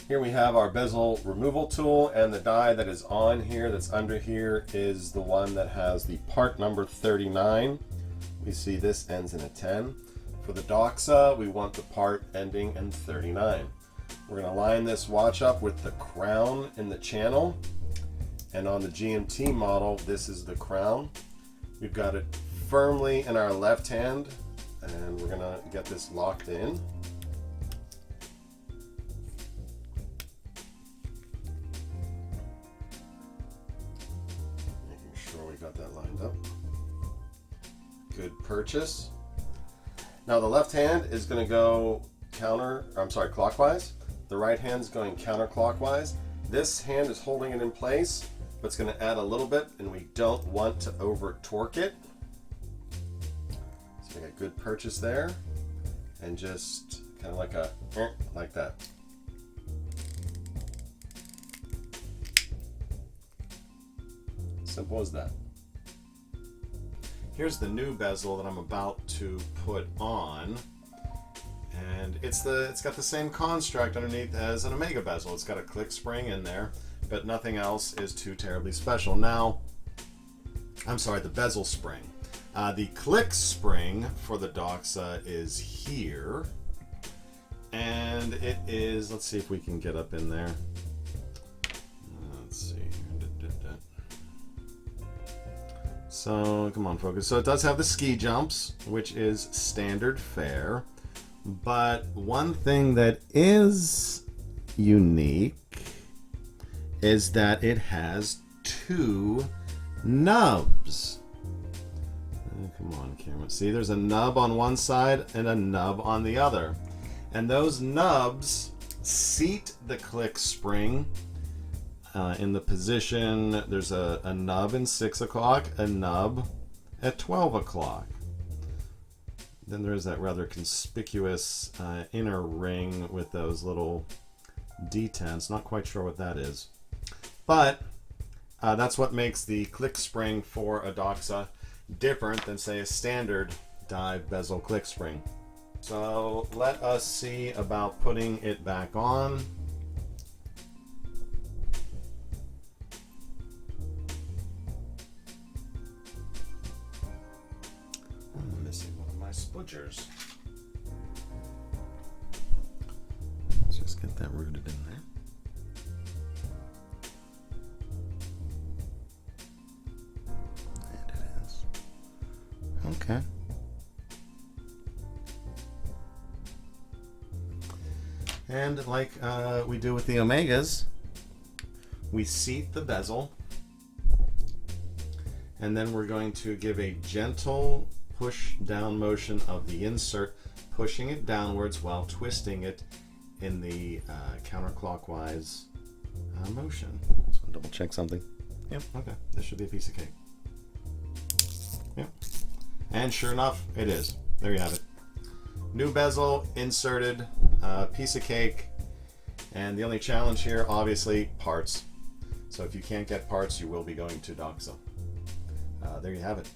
Here we have our bezel removal tool, and the die that is on here, that's under here, is the one that has the part number 39. We see this ends in a 10. For the DOXA, we want the part ending in 39. We're going to line this watch up with the crown in the channel, and on the GMT model, this is the crown. We've got it firmly in our left hand, and we're going to get this locked in. We got that lined up. Good purchase. Now the left hand is going to go clockwise. The right hand is going counterclockwise. This hand is holding it in place, but it's going to add a little bit, and we don't want to over torque it. So we got good purchase there, and just kind of like like that. Simple as that. Here's the new bezel that I'm about to put on, and it's got the same construct underneath as an Omega bezel. It's got a click spring in there, but nothing else is too terribly special. Now, I'm sorry, the bezel spring. The click spring for the DOXA is here, and it is, let's see if we can get up in there. Let's see. So come on, focus. So it does have the ski jumps, which is standard fare, but one thing that is unique is that it has two nubs. Come on, camera. See, there's a nub on one side and a nub on the other, and those nubs seat the click spring in the position. There's a nub in 6 o'clock, a nub at 12 o'clock. Then there's that rather conspicuous inner ring with those little detents. Not quite sure what that is. But that's what makes the click spring for a DOXA different than, say, a standard dive bezel click spring. So let us see about putting it back on. Splinters. Let's just get that rooted in there. And it is. Okay. And like we do with the Omegas, we seat the bezel, and then we're going to give a gentle push down motion of the insert, pushing it downwards while twisting it in the counterclockwise motion. So double check something. Yep, okay, this should be a piece of cake. Yep, and sure enough, it is. There you have it. New bezel inserted, piece of cake, and the only challenge here, obviously, parts. So if you can't get parts, you will be going to DOXA. There you have it.